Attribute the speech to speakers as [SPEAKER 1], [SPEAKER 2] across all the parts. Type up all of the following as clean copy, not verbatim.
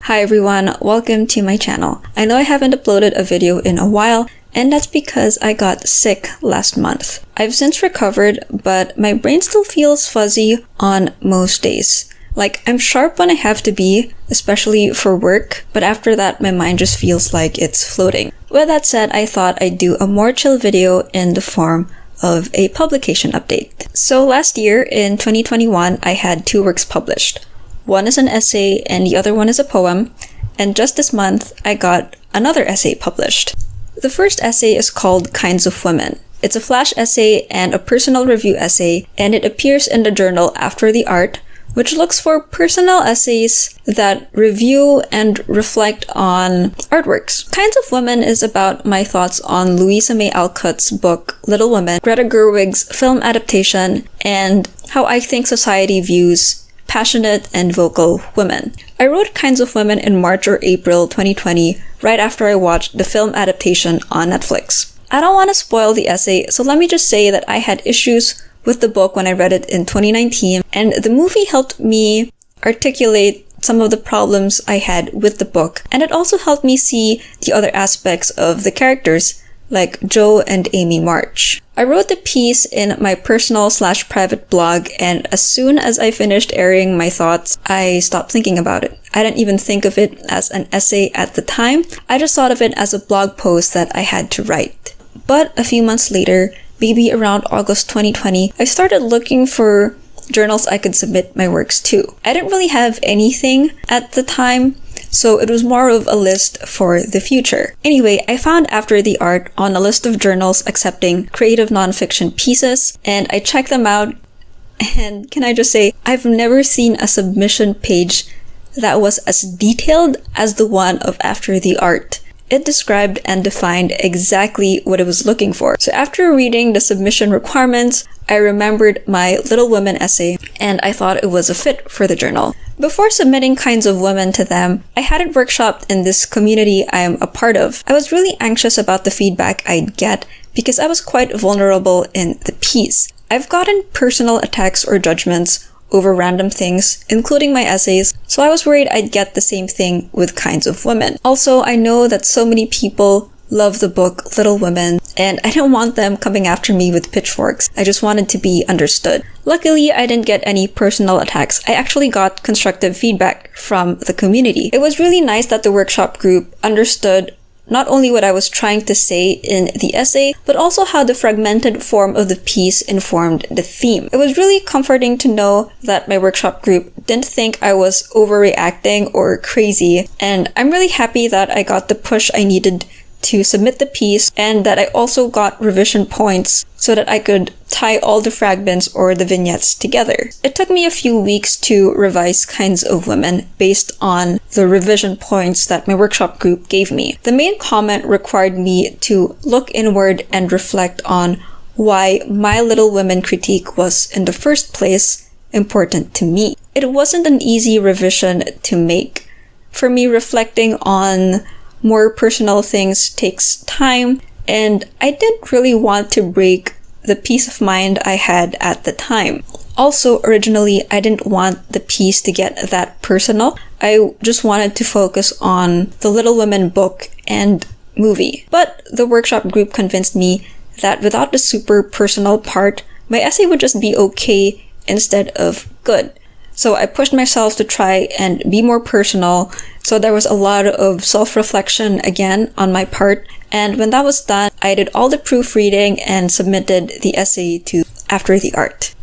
[SPEAKER 1] Hi everyone, welcome to my channel. I know I haven't uploaded a video in a while, and that's because I got sick last month. I've since recovered, but my brain still feels fuzzy on most days. Like, I'm sharp when I have to be, especially for work, but after that my mind just feels like it's floating. With that said, I thought I'd do a more chill video in the form of a publication update. So last year, in 2021, I had 2 works published. One is an essay and the other one is a poem, and just this month I got another essay published. The first essay is called Kinds of Women. It's a flash essay and a personal review essay, and it appears in the journal After the Art, which looks for personal essays that review and reflect on artworks. Kinds of Women is about my thoughts on Louisa May Alcott's book Little Women, Greta Gerwig's film adaptation, and how I think society views passionate and vocal women. I wrote Kinds of Women in March or April 2020, right after I watched the film adaptation on Netflix. I don't want to spoil the essay, so let me just say that I had issues with the book when I read it in 2019, and the movie helped me articulate some of the problems I had with the book, and it also helped me see the other aspects of the characters, like Joe and Amy March. I wrote the piece in my personal/private blog, and as soon as I finished airing my thoughts, I stopped thinking about it. I didn't even think of it as an essay at the time. I just thought of it as a blog post that I had to write. But a few months later, maybe around August 2020, I started looking for journals I could submit my works to. I didn't really have anything at the time, so it was more of a list for the future. Anyway, I found After the Art on a list of journals accepting creative nonfiction pieces, and I checked them out, and can I just say, I've never seen a submission page that was as detailed as the one of After the Art. It described and defined exactly what it was looking for. So after reading the submission requirements, I remembered my Little Women essay, and I thought it was a fit for the journal. Before submitting Kinds of Women to them, I had it workshopped in this community I am a part of. I was really anxious about the feedback I'd get because I was quite vulnerable in the piece. I've gotten personal attacks or judgments over random things, including my essays, so I was worried I'd get the same thing with Kinds of Women. Also, I know that so many people love the book Little Women, and I didn't want them coming after me with pitchforks. I just wanted to be understood. Luckily, I didn't get any personal attacks. I actually got constructive feedback from the community. It was really nice that the workshop group understood not only what I was trying to say in the essay, but also how the fragmented form of the piece informed the theme. It was really comforting to know that my workshop group didn't think I was overreacting or crazy, and I'm really happy that I got the push I needed to submit the piece, and that I also got revision points so that I could tie all the fragments or the vignettes together. It took me a few weeks to revise Kinds of Women based on the revision points that my workshop group gave me. The main comment required me to look inward and reflect on why my Little Women critique was, in the first place, important to me. It wasn't an easy revision to make. For me, reflecting on more personal things takes time, and I didn't really want to break the peace of mind I had at the time. Also, originally, I didn't want the piece to get that personal. I just wanted to focus on the Little Women book and movie. But the workshop group convinced me that without the super personal part, my essay would just be okay instead of good. So I pushed myself to try and be more personal. So there was a lot of self-reflection again on my part. And when that was done, I did all the proofreading and submitted the essay to After the Art.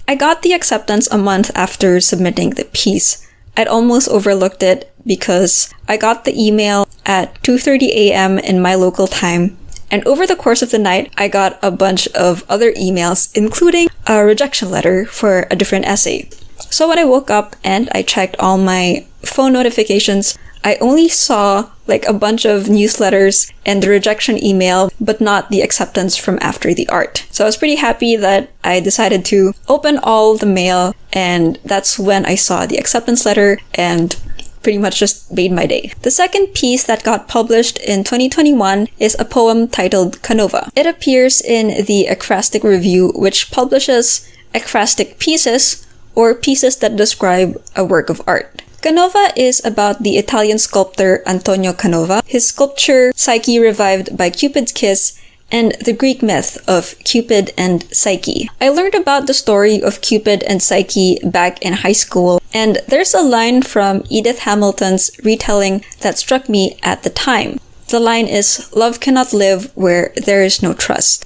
[SPEAKER 1] I got the acceptance a month after submitting the piece. I'd almost overlooked it because I got the email at 2:30 a.m. in my local time. And over the course of the night, I got a bunch of other emails, including a rejection letter for a different essay. So when I woke up and I checked all my phone notifications, I only saw like a bunch of newsletters and the rejection email, but not the acceptance from After the Art. So I was pretty happy that I decided to open all the mail, and that's when I saw the acceptance letter and pretty much just made my day. The second piece that got published in 2021 is a poem titled Canova. It appears in the Ekphrastic Review, which publishes ekphrastic pieces or pieces that describe a work of art. Canova is about the Italian sculptor Antonio Canova, his sculpture Psyche Revived by Cupid's Kiss, and the Greek myth of Cupid and Psyche. I learned about the story of Cupid and Psyche back in high school, and there's a line from Edith Hamilton's retelling that struck me at the time. The line is, "Love cannot live where there is no trust."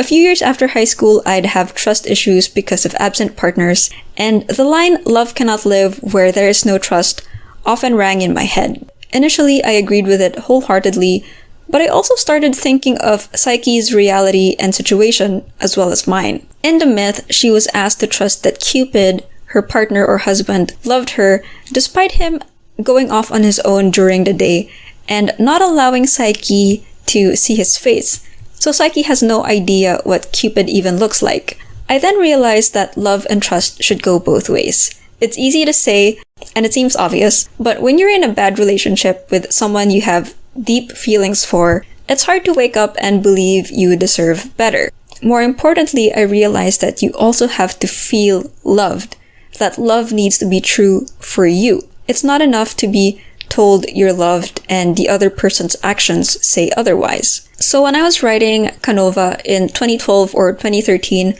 [SPEAKER 1] A few years after high school, I'd have trust issues because of absent partners, and the line, "Love cannot live where there is no trust," often rang in my head. Initially, I agreed with it wholeheartedly, but I also started thinking of Psyche's reality and situation as well as mine. In the myth, she was asked to trust that Cupid, her partner or husband, loved her despite him going off on his own during the day and not allowing Psyche to see his face. So Psyche has no idea what Cupid even looks like. I then realized that love and trust should go both ways. It's easy to say, and it seems obvious, but when you're in a bad relationship with someone you have deep feelings for, it's hard to wake up and believe you deserve better. More importantly, I realized that you also have to feel loved, that love needs to be true for you. It's not enough to be told you're loved and the other person's actions say otherwise. So when I was writing Canova in 2012 or 2013,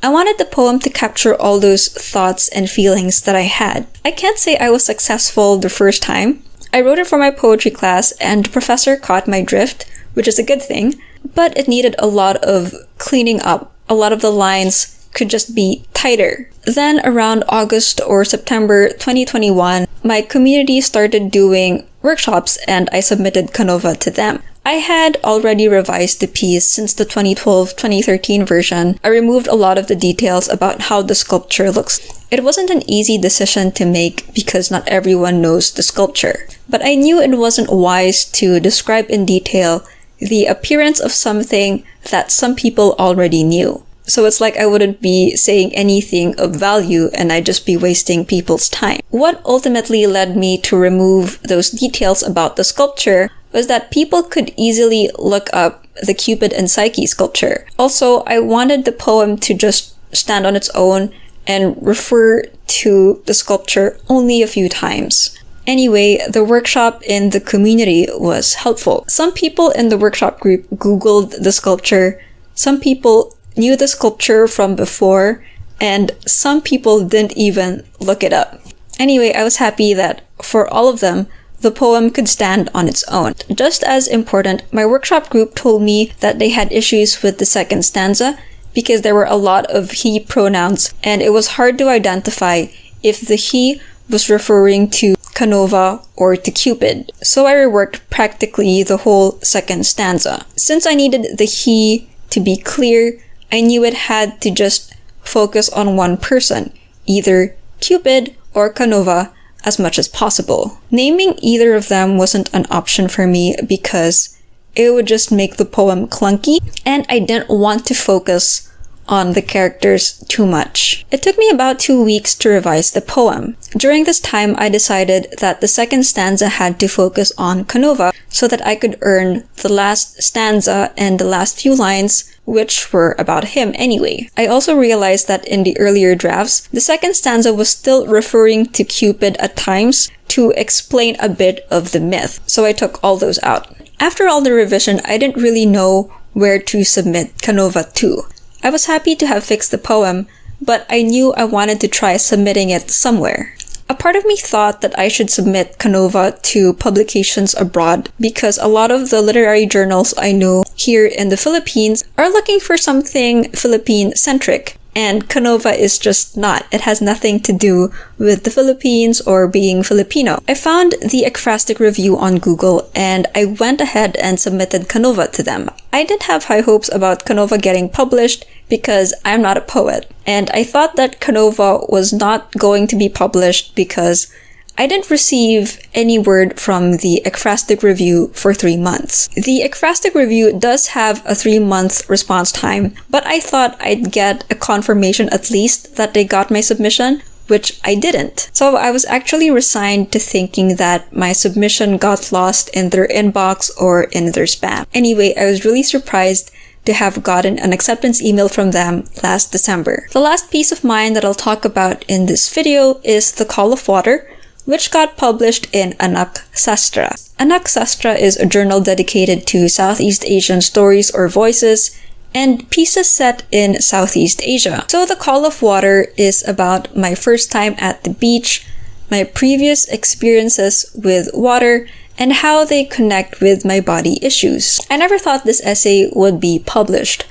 [SPEAKER 1] I wanted the poem to capture all those thoughts and feelings that I had. I can't say I was successful the first time. I wrote it for my poetry class and the professor caught my drift, which is a good thing, but it needed a lot of cleaning up. A lot of the lines could just be tighter. Then around August or September 2021, my community started doing workshops and I submitted Canova to them. I had already revised the piece since the 2012-2013 version. I removed a lot of the details about how the sculpture looks. It wasn't an easy decision to make because not everyone knows the sculpture. But I knew it wasn't wise to describe in detail the appearance of something that some people already knew. So it's like I wouldn't be saying anything of value and I'd just be wasting people's time. What ultimately led me to remove those details about the sculpture was that people could easily look up the Cupid and Psyche sculpture. Also, I wanted the poem to just stand on its own and refer to the sculpture only a few times. Anyway, the workshop in the community was helpful. Some people in the workshop group Googled the sculpture, some people knew the sculpture from before, and some people didn't even look it up. Anyway, I was happy that for all of them, the poem could stand on its own. Just as important, my workshop group told me that they had issues with the second stanza because there were a lot of he pronouns and it was hard to identify if the he was referring to Canova or to Cupid. So I reworked practically the whole second stanza. Since I needed the he to be clear, I knew it had to just focus on one person, either Cupid or Canova, as much as possible. Naming either of them wasn't an option for me because it would just make the poem clunky, and I didn't want to focus on the characters too much. It took me about 2 weeks to revise the poem. During this time, I decided that the second stanza had to focus on Canova so that I could earn the last stanza and the last few lines, which were about him anyway. I also realized that in the earlier drafts, the second stanza was still referring to Cupid at times to explain a bit of the myth, so I took all those out. After all the revision, I didn't really know where to submit Canova to. I was happy to have fixed the poem, but I knew I wanted to try submitting it somewhere. A part of me thought that I should submit Canova to publications abroad because a lot of the literary journals I know here in the Philippines are looking for something Philippine-centric, and Canova is just not. It has nothing to do with the Philippines or being Filipino. I found the ekphrastic review on Google and I went ahead and submitted Canova to them. I didn't have high hopes about Canova getting published because I'm not a poet, and I thought that Canova was not going to be published because I didn't receive any word from the ekphrastic review for 3 months. The ekphrastic review does have a 3-month response time, but I thought I'd get a confirmation at least that they got my submission, which I didn't. So I was actually resigned to thinking that my submission got lost in their inbox or in their spam. Anyway, I was really surprised to have gotten an acceptance email from them last December. The last piece of mine that I'll talk about in this video is The Call of Water, which got published in Anak Sastra. Anak Sastra is a journal dedicated to Southeast Asian stories or voices, and pieces set in Southeast Asia. So The Call of Water is about my first time at the beach, my previous experiences with water, and how they connect with my body issues. I never thought this essay would be published.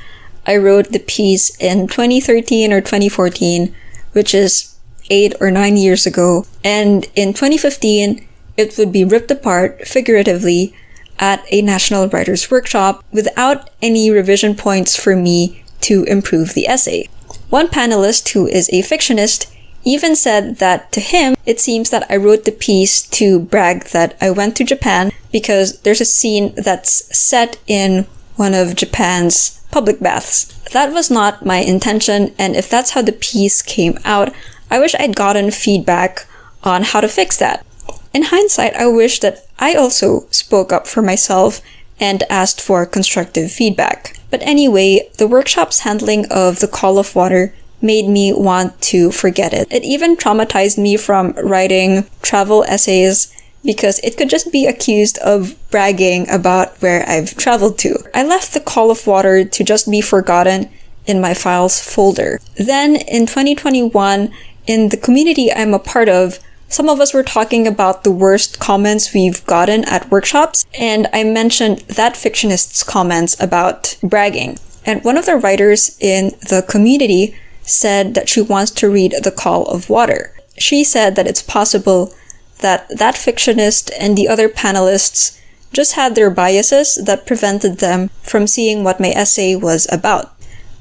[SPEAKER 1] I wrote the piece in 2013 or 2014, which is 8 or 9 years ago, and in 2015, it would be ripped apart figuratively at a National Writers Workshop without any revision points for me to improve the essay. One panelist, who is a fictionist, even said that to him, it seems that I wrote the piece to brag that I went to Japan because there's a scene that's set in one of Japan's public baths. That was not my intention, and if that's how the piece came out, I wish I'd gotten feedback on how to fix that. In hindsight, I wish that I also spoke up for myself and asked for constructive feedback. But anyway, the workshop's handling of The Call of Water made me want to forget it. It even traumatized me from writing travel essays because it could just be accused of bragging about where I've traveled to. I left The Call of Water to just be forgotten in my files folder. Then in 2021, in the community I'm a part of, some of us were talking about the worst comments we've gotten at workshops, and I mentioned that fictionist's comments about bragging. And one of the writers in the community said that she wants to read The Call of Water. She said that it's possible that that fictionist and the other panelists just had their biases that prevented them from seeing what my essay was about.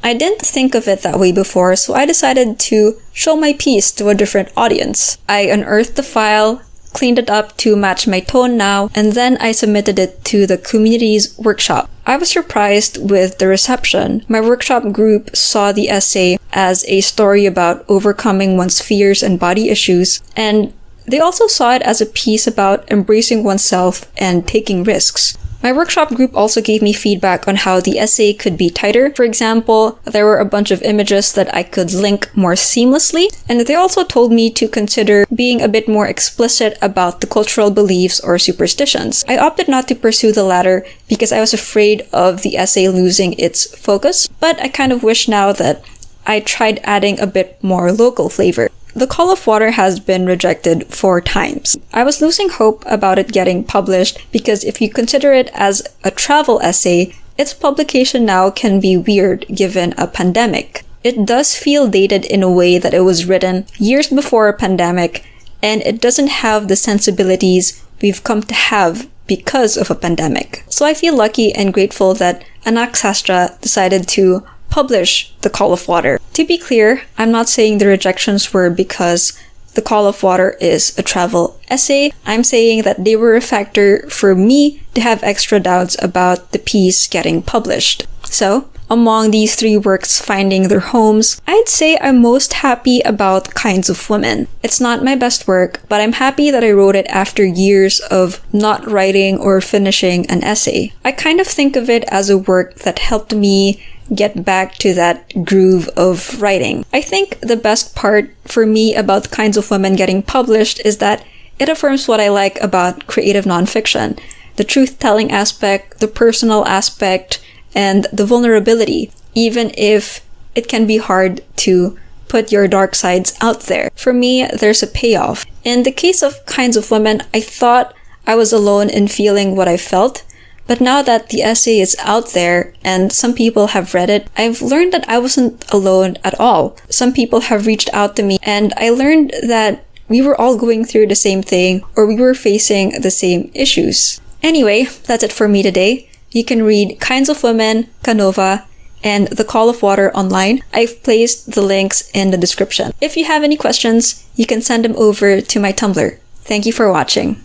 [SPEAKER 1] I didn't think of it that way before, so I decided to show my piece to a different audience. I unearthed the file, cleaned it up to match my tone now, and then I submitted it to the community's workshop. I was surprised with the reception. My workshop group saw the essay as a story about overcoming one's fears and body issues, and they also saw it as a piece about embracing oneself and taking risks. My workshop group also gave me feedback on how the essay could be tighter. For example, there were a bunch of images that I could link more seamlessly, and they also told me to consider being a bit more explicit about the cultural beliefs or superstitions. I opted not to pursue the latter because I was afraid of the essay losing its focus, but I kind of wish now that I tried adding a bit more local flavor. The Call of Water has been rejected 4 times. I was losing hope about it getting published because if you consider it as a travel essay, its publication now can be weird given a pandemic. It does feel dated in a way that it was written years before a pandemic, and it doesn't have the sensibilities we've come to have because of a pandemic. So I feel lucky and grateful that Anak Sastra decided to publish The Call of Water. To be clear, I'm not saying the rejections were because The Call of Water is a travel essay. I'm saying that they were a factor for me to have extra doubts about the piece getting published. So, among these 3 works finding their homes, I'd say I'm most happy about Kinds of Women. It's not my best work, but I'm happy that I wrote it after years of not writing or finishing an essay. I kind of think of it as a work that helped me get back to that groove of writing. I think the best part for me about Kinds of Women getting published is that it affirms what I like about creative nonfiction. The truth-telling aspect, the personal aspect, and the vulnerability, even if it can be hard to put your dark sides out there. For me, there's a payoff. In the case of Kinds of Women, I thought I was alone in feeling what I felt, but now that the essay is out there and some people have read it, I've learned that I wasn't alone at all. Some people have reached out to me, and I learned that we were all going through the same thing, or we were facing the same issues. Anyway, that's it for me today. You can read Kinds of Women, Canova, and The Call of Water online. I've placed the links in the description. If you have any questions, you can send them over to my Tumblr. Thank you for watching.